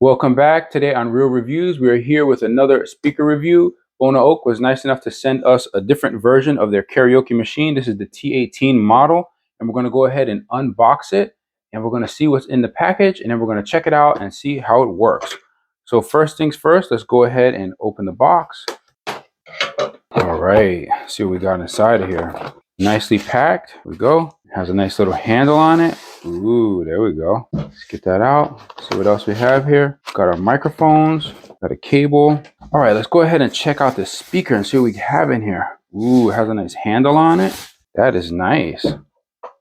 Welcome back. Today on Real Reviews, we are here with another speaker review. Bonaok was nice enough to send us a different version of their karaoke machine. This is the T18 model, and we're going to go ahead and unbox it, and we're going to see what's in the package, and then we're going to check it out and see how it works. So first things first, let's go ahead and open the box. All right, see what we got inside of here. Nicely packed. Here we go. It has a nice little handle on it. Ooh, there we go. Let's get that out. See what else we have here. Got our microphones. Got a cable. All right, let's go ahead and check out the speaker and see what we have in here. Ooh, it has a nice handle on it. That is nice.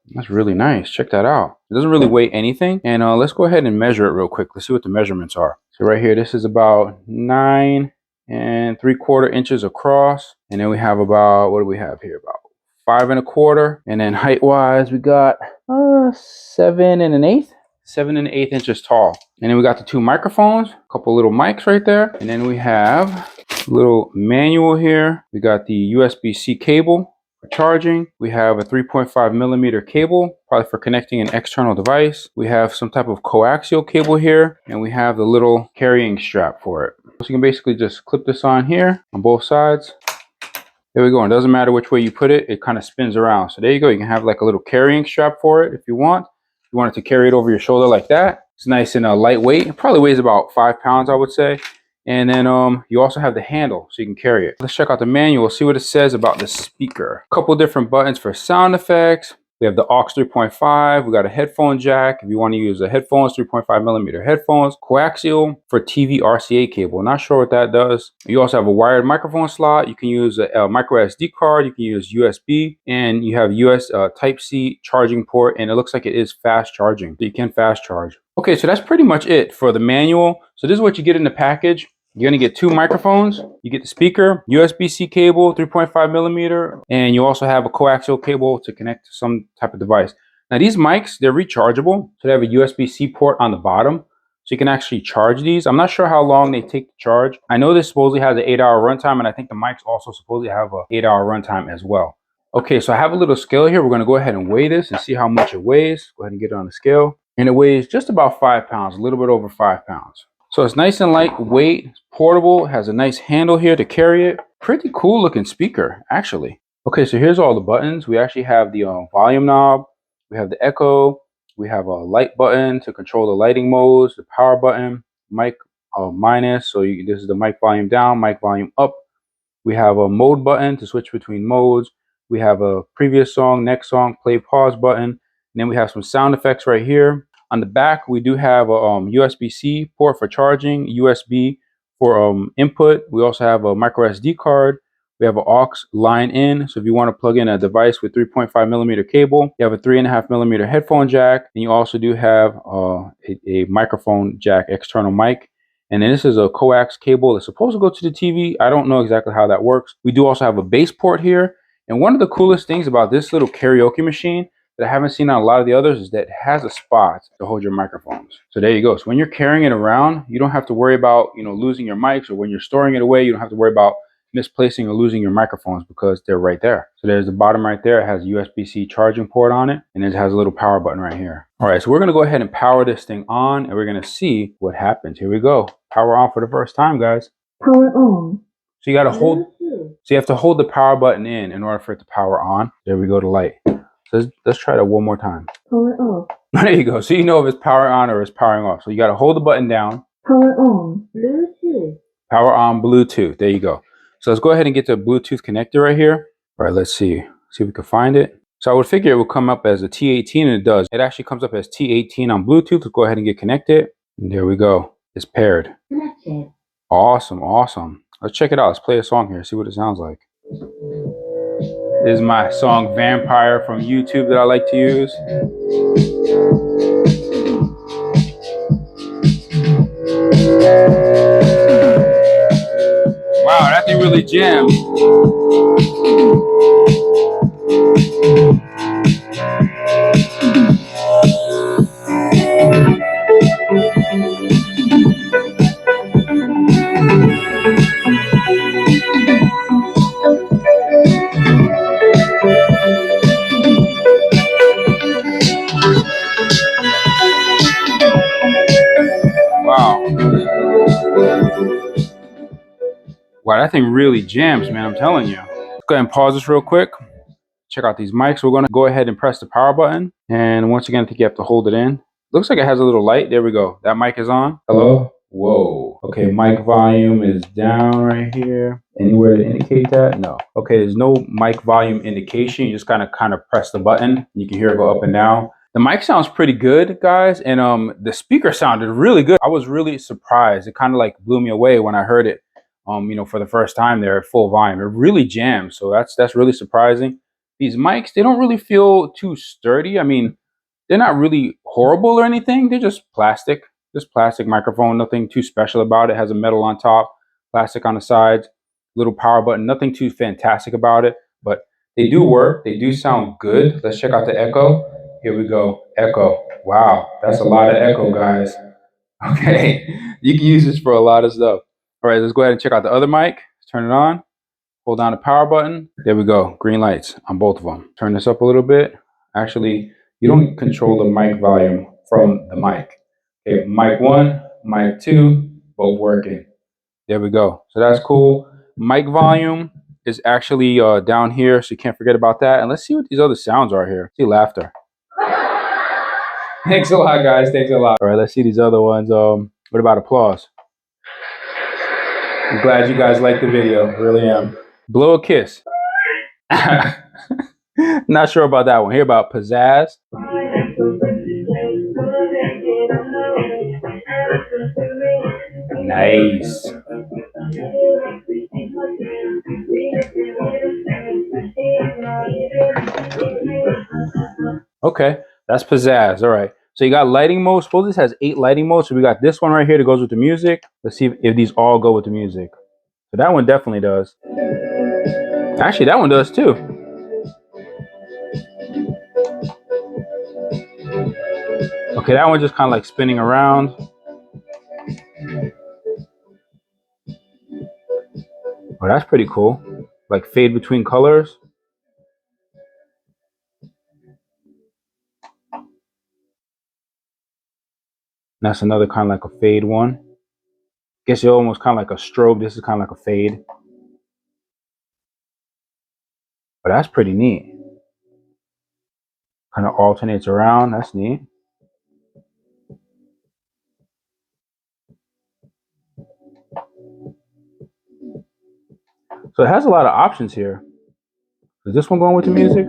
That's really nice. Check that out. It doesn't really weigh anything. And let's go ahead and measure it real quick. Let's see what the measurements are. So right here, this is about 9 3/4 inches across. And then we have about, what do we have here? About 5 1/4. And then height wise, we got 7 1/8 inches tall. And then we got the two microphones, a couple little mics right there. And then we have a little manual here. We got the USB-C cable for charging. We have a 3.5mm cable, probably for connecting an external device. We have some type of coaxial cable here, and we have the little carrying strap for it. So you can basically just clip this on here on both sides. There we go. It doesn't matter which way you put it, it kind of spins around. So there you go. You can have like a little carrying strap for it if you want. If you want it to carry it over your shoulder like that. It's nice and lightweight. It probably weighs about 5 pounds, I would say. And then you also have the handle so you can carry it. Let's check out the manual, see what it says about the speaker. A couple different buttons for sound effects. We have the aux 3.5. We got a headphone jack. If you want to use a headphones, 3.5mm headphones. Coaxial for TV RCA cable. Not sure what that does. You also have a wired microphone slot. You can use a micro SD card. You can use USB. And you have US Type-C charging port. And it looks like it is fast charging. So you can fast charge. Okay, so that's pretty much it for the manual. So this is what you get in the package. You're going to get two microphones. You get the speaker, USB-C cable, 3.5mm, and you also have a coaxial cable to connect to some type of device. Now these mics, they're rechargeable. So they have a USB-C port on the bottom. So you can actually charge these. I'm not sure how long they take to charge. I know this supposedly has an 8-hour runtime, and I think the mics also supposedly have an 8-hour runtime as well. Okay, so I have a little scale here. We're going to go ahead and weigh this and see how much it weighs. Go ahead and get it on the scale. And it weighs just about 5 pounds, a little bit over 5 pounds. So it's nice and lightweight, it's portable, has a nice handle here to carry it. Pretty cool looking speaker, actually. Okay, so here's all the buttons. We actually have the volume knob, we have the echo, we have a light button to control the lighting modes, the power button, mic minus, so this is the mic volume down, mic volume up. We have a mode button to switch between modes. We have a previous song, next song, play, pause button. And then we have some sound effects right here. On the back, we do have a USB-C port for charging, USB for input. We also have a micro SD card. We have an aux line in. So if you want to plug in a device with 3.5mm cable, you have a 3.5mm headphone jack. And you also do have a microphone jack, external mic. And then this is a coax cable that's supposed to go to the TV. I don't know exactly how that works. We do also have a bass port here. And one of the coolest things about this little karaoke machine that I haven't seen on a lot of the others is that it has a spot to hold your microphones. So there you go. So when you're carrying it around, you don't have to worry about, losing your mics, or when you're storing it away, you don't have to worry about misplacing or losing your microphones because they're right there. So there's the bottom right there. It has a USB-C charging port on it, and it has a little power button right here. All right, so we're going to go ahead and power this thing on, and we're going to see what happens. Here we go. Power on for the first time, guys. Power on. So you got to hold, so you have to hold the power button in order for it to power on. There we go, to light. So let's try that one more time. Power off. There you go. So you know if it's power on or it's powering off. So you got to hold the button down. Power on. Bluetooth. Power on Bluetooth. There you go. So let's go ahead and get the Bluetooth connector right here. All right, let's see. See if we can find it. So I would figure it would come up as a T18, and it does. It actually comes up as T18 on Bluetooth. Let's go ahead and get connected. And there we go. It's paired. Connected. Awesome, awesome. Let's check it out. Let's play a song here. See what it sounds like. This is my song Vampire from YouTube that I like to use. Wow, that thing really jams. Wow. Wow, that thing really jams, man, I'm telling you. Let's go ahead and pause this real quick. Check out these mics. We're going to go ahead and press the power button. And once again, I think you have to hold it in. Looks like it has a little light. There we go. That mic is on. Hello? Whoa. Okay, mic volume is down right here. Anywhere to indicate that? No. Okay, there's no mic volume indication. You just kind of press the button. You can hear it go up and down. The mic sounds pretty good, guys, and the speaker sounded really good. I was really surprised. It kind of like blew me away when I heard it, for the first time there at full volume. It really jams, so that's really surprising. These mics, they don't really feel too sturdy. I mean, they're not really horrible or anything. They're just plastic microphone. Nothing too special about it. It has a metal on top, plastic on the sides, little power button. Nothing too fantastic about it, but they do work. They do sound good. Let's check out the echo. Here we go. Echo. Wow, that's a lot of echo, guys. Okay, you can use this for a lot of stuff. All right, let's go ahead and check out the other mic. Turn it on. Hold down the power button. There we go. Green lights on both of them. Turn this up a little bit. Actually, you don't control the mic volume from the mic. Okay, mic 1, mic 2, both working. There we go. So that's cool. Mic volume is actually down here, so you can't forget about that. And let's see what these other sounds are here. See laughter. Thanks a lot, guys. Thanks a lot. All right, let's see these other ones. What about applause? I'm glad you guys liked the video. Really am. Blow a kiss. Not sure about that one. Hear about pizzazz. Nice. Okay, that's pizzazz. All right. So you got lighting mode. Suppose this has 8 lighting modes. So we got this one right here that goes with the music. Let's see if these all go with the music. So that one definitely does. Actually, that one does too. Okay, that one just kind of like spinning around. Oh, that's pretty cool. Like fade between colors. That's another kind of like a fade one. Guess you're almost kind of like a strobe. This is kind of like a fade. But that's pretty neat. Kind of alternates around. That's neat. So it has a lot of options here. Is this one going with the music?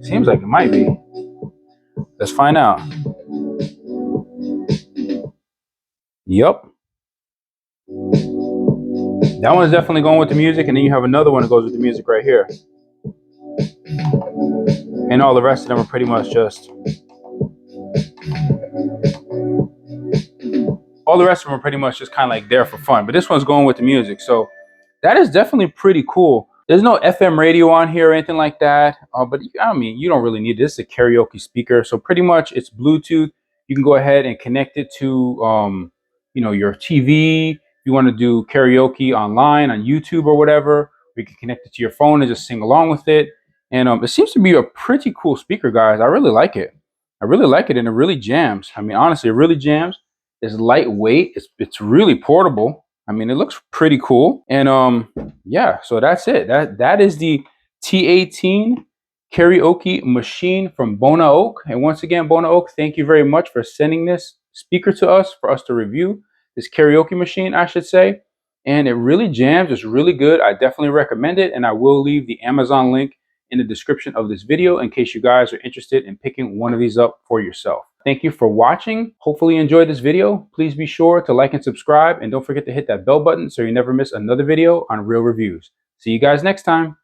Seems like it might be. Let's find out. Yup. That one's definitely going with the music, and then you have another one that goes with the music right here. And all the rest of them are pretty much just... all the rest of them are pretty much just kind of like there for fun. But this one's going with the music. So that is definitely pretty cool. There's no FM radio on here or anything like that. But I mean, you don't really need it. This is a karaoke speaker. So pretty much it's Bluetooth. You can go ahead and connect it to, your TV. If you want to do karaoke online on YouTube or whatever, or you can connect it to your phone and just sing along with it. And it seems to be a pretty cool speaker, guys. I really like it. I really like it, and it really jams. I mean, honestly, it really jams. It's lightweight. It's really portable. I mean, it looks pretty cool. And yeah, so that's it. That is the T18 Karaoke Machine from Bonaok. And once again, Bonaok, thank you very much for sending this speaker to us for us to review. This karaoke machine, I should say. And it really jams. It's really good. I definitely recommend it. And I will leave the Amazon link in the description of this video in case you guys are interested in picking one of these up for yourself. Thank you for watching. Hopefully you enjoyed this video. Please be sure to like and subscribe, and don't forget to hit that bell button so you never miss another video on Real Reviews. See you guys next time.